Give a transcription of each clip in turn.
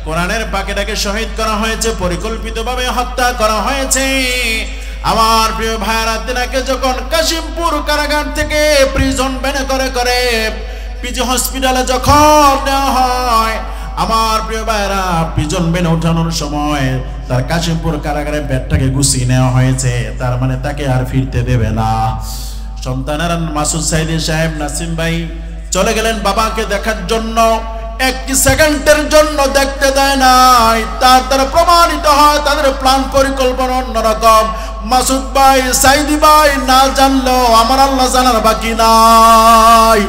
কোরআনের পাখিটাকে শহীদ করা হয়েছে, পরিকল্পিতভাবে হত্যা করা হয়েছে। আমার প্রিয় ভাইরা, তিনাকে যখন কাশিমপুর কারাগার থেকে প্রিজন ভ্যানে করে করে পিজি হসপিটালে যখন নেওয়া হয়, আমার প্রিয় ভাইরা, প্রিজন ভ্যানে ওঠানোর সময় তার কাশিমপুর কারাগারে ব্যাগটাকে গুছিয়ে নেওয়া হয়েছে। তার মানে তাকে আর ফিরতে দেবে না। সন্তানেরা মাসুদ সাইদি সাহেব, নাসিম ভাই চলে গেলেন বাবাকে দেখার জন্য। একটি সেকেন্ডের জন্য দেখতে দেয় নাই। তার দ্বারা প্রমাণিত হয় তাদের প্ল্যান পরিকল্পনা অন্যরকম। মাসুদ ভাই, সাইদি ভাই না জানলেও আমার আল্লাহ জানার বাকি নাই।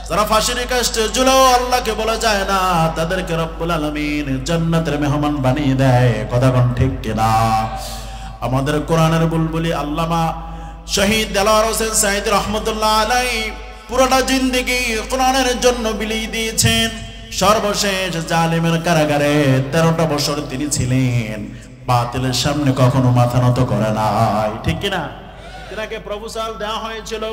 যারা ফাঁসির কাস্টে ঝুলেও আল্লাহকে বলা যায় না, তাদেরকে রব্বুল আলামিন জান্নাতের মেহমান বানিয়ে দেয়। কথা কোন ঠিক কিনা? আমাদের কোরআনের বুলবুলি আল্লামা শহীদ দেলোয়ার হোসেন সাইদি রহমতুল্লাহ আলাইহি পুরোটা জিন্দেগি কোরআনের জন্য বিলিয়ে দিয়েছেন। সর্বশেষ জালিমের কারাগারে 13টা বছর তিনি ছিলেন। বাতিলের সামনে কখনো মাথা নত করে নাই, ঠিক কিনা? তিনাকে প্রপোজাল দেওয়া হয়েছিল,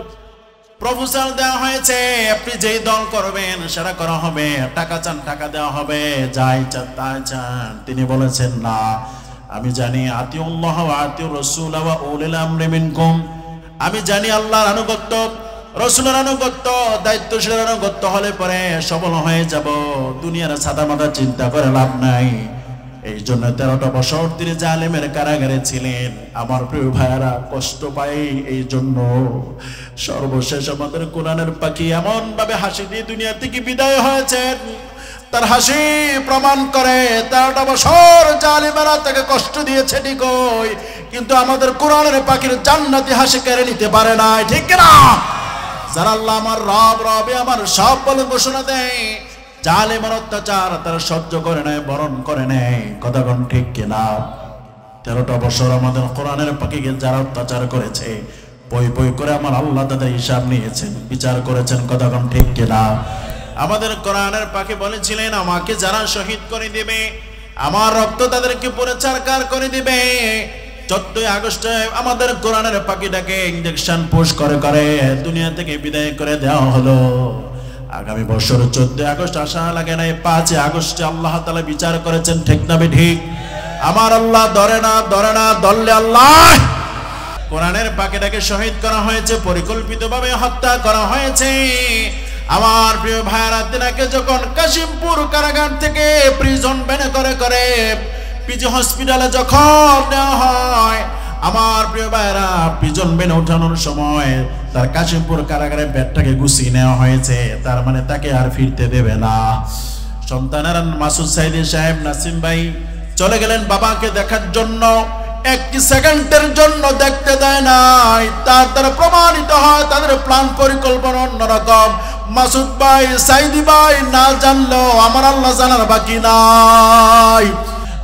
প্রপোজাল দেওয়া হয়েছে, আপনি যেই দল করবেন সেটা করা হবে, টাকা চান টাকা দেওয়া হবে, যাই চান তাই চান। তিনি বলেছেন না, আমি জানি আতিউল্লাহ ওয়া আতিউর রাসূল ওয়া উলিল আমরি মিনকুম, আমি জানি আল্লাহর আনুগত্য, রাসূলের আনুগত্য, দায়িত্বশীলের আনুগত্য হলে পরে সফল হয়ে যাব। দুনিয়ার সাদা মাথা চিন্তা করে লাভ নাই। এই জন্য 13টা বছর তিনি জালেমের কারাগারে ছিলেন। আমার প্রিয় ভাইরা, কষ্ট পাই এই জন্য সর্বশেষ আমাদের কোরআনের পাখি এমন ভাবে হাসি দিয়ে দুনিয়া থেকে বিদায় হয়েছেন। তার হাসি প্রমাণ করে 13টা বছর জালেমেরা তাকে কষ্ট দিয়েছে ঠিকই, কিন্তু আমাদের কোরআনের পাখির জান্নাতি হাসি কেড়ে নিতে পারে না, ঠিক কিনা? যারা আল্লাহ আমার রব রবে আমার সব বলে ঘোষণা দেয়, জালেমের অত্যাচার তারা সহ্য করে নেয়, বরণ করে নেয়। কথা কোন ঠিক কিনা? 13টা বছর আমাদের কোরআনের পাখিকে যারা অত্যাচার করেছে, বই বই করে আমার আল্লাহ তাদের হিসাব নিয়েছেন, বিচার করেছেন। কথা কোন ঠিক কিনা? আমাদের কোরআনের পাখি বলেছিলেন, আমাকে যারা শহীদ করে দিবে আমার রক্ত তাদেরকে পরিচারকার করে দিবে। 14 আগস্টে আমাদের কোরআনের পাখিটাকে ইনজেকশন পুশ করে করে দুনিয়া থেকে বিদায় করে দেওয়া হলো। আগামী বছর 14 আগস্ট আসা লাগে নাই, 5 আগস্টে আল্লাহ তাআলা বিচার করেছেন, ঠিক না ঠিক? আমার আল্লাহ ধরে না, ধরে না, ধরলে আল্লাহ। কোরআনের পাখিটাকে শহীদ করা হয়েছে, পরিকল্পিতভাবে হত্যা করা হয়েছে। আমার প্রিয় ভাইরা, তিনাকে যখন কাশিমপুর কারাগার থেকে প্রিজন ভ্যানে করে করে পিজি হসপিটালে যখন নেওয়া হয়, আমার প্রিয় ভাইরা, প্রিজন ভ্যানে ওঠানোর সময় তার কাশিমপুর কারাগারে ব্যাগটাকে গুছিয়ে নেওয়া হয়েছে। তার মানে তাকে আর ফিরতে দেবে না। সন্তানেরা মাসুদ সাইদি সাহেব, নাসিম ভাই চলে গেলেন বাবাকে দেখার জন্য। একটি সেকেন্ডের জন্য দেখতে দেয় নাই। তার দ্বারা প্রমাণিত হয় তাদের প্ল্যান পরিকল্পনা অন্যরকম। মাসুদ ভাই, সাইদি ভাই না জানলেও আমার আল্লাহ জানার বাকি নাই।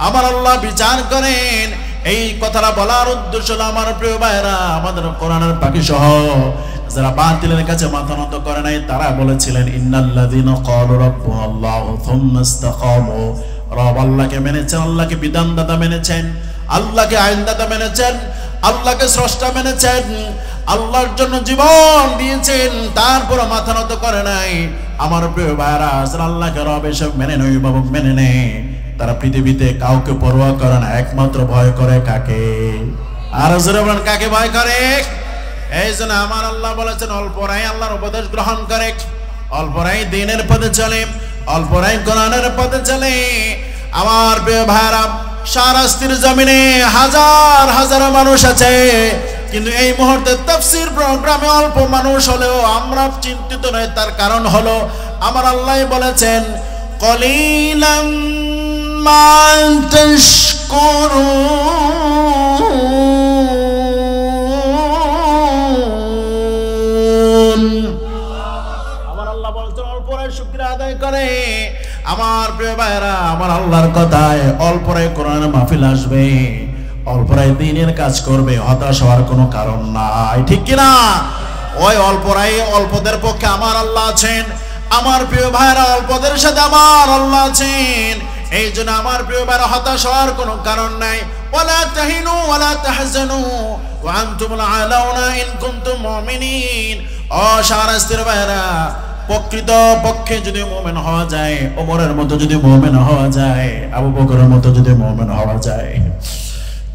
আমার আল্লাহ বিচার করেন। এই কথাটা বলার উদ্দেশ্য হলো, আমার প্রিয় ভাইরা, আমাদের কোরআনের পাখি সহ যারা বাতিলের কাছে মাথা নত করে নাই, তারা বলেছিলেন, ইন্নাল্লাযীনা ক্বালু রাব্বুনাল্লাহু থুম্মা ইসতাকামু, রব আল্লাহকে মেনেছেন, আল্লাহকে বিধানদাতা মেনেছেন, আল্লাহকে আইনদাতা মেনেছেন, আল্লাহকে স্রষ্টা মেনেছেন, আল্লাহর জন্য জীবন দিয়েছেন, তারপর মাথা নত করে নাই। আমার প্রিয় ভাইরা, যারা আল্লাহকে রব এসব মেনে নয় বাবু মেনে নেয়, তারা পৃথিবীতে কাউকে পরোয়া করে না, একমাত্র ভয় করে কাকে? আর জোরে বলেন, কাকে ভয় করে? এই জন্য আমার আল্লাহ বলেছেন, অল্পরাই আল্লাহর উপদেশ গ্রহণ করে, অল্পরাই দ্বীনের পথে চলে, অল্পরাই কোরআনের পথে চলে। আমার প্রিয় ভাইরা, শাহরাস্তির জমিনে হাজার হাজার মানুষ আছে, কিন্তু এই মুহূর্তে তাফসীর প্রোগ্রামে অল্প মানুষ হলেও আমরা চিন্তিত নই। তার কারণ হলো, আমার আল্লাহ বলেছেন, কলিলাম মা তাশকুরুন। আমার আল্লাহ বলেছেন, অল্পরাই শুকরিয়া আদায় করে। আমার প্রিয় ভাইরা, আমার আল্লাহর কথায় অল্পরাই কোরআনের মাহফিল আসবে, অল্পরাই দ্বীনের কাজ করবে, হতাশ হওয়ার কোনো কারণ নাই, ঠিক কিনা? ওই অল্পরাই, অল্পদের পক্ষে আমার আল্লাহ আছেন। আমার প্রিয় ভাইরা, অল্পদের সাথে আমার আল্লাহ আছেন। এই জন্য আমার প্রিয় ভাইরা, হতাশ হওয়ার কোনো কারণ নাই। ওয়ালা তাহিনু ওয়ালা তাহজানু ওয়া আনতুমুল আলাউনা ইন কুনতুম মুমিনিন। ও শাহরাস্তির ভাইরা, প্রকৃত পক্ষে যদি মুমিন হওয়া যায়, ওমরের মতো যদি মুমিন হওয়া যায়, আবু বকরের মতো যদি মুমিন হওয়া যায়,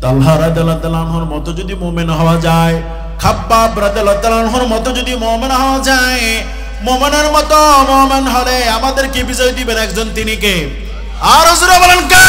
তালহা রাদিয়াল্লাহু তাআলা আনহুর মতো যদি মুমিন হওয়া যায়, খাব্বাব রাদিয়াল্লাহু তাআলা আনহুর মতো যদি মুমিন হওয়া যায়, মুমিনের মতো মুমিন হলে আমাদের কি বিজয় দিবেন একজন, তিনি কে? আর জোরে বলেন কে?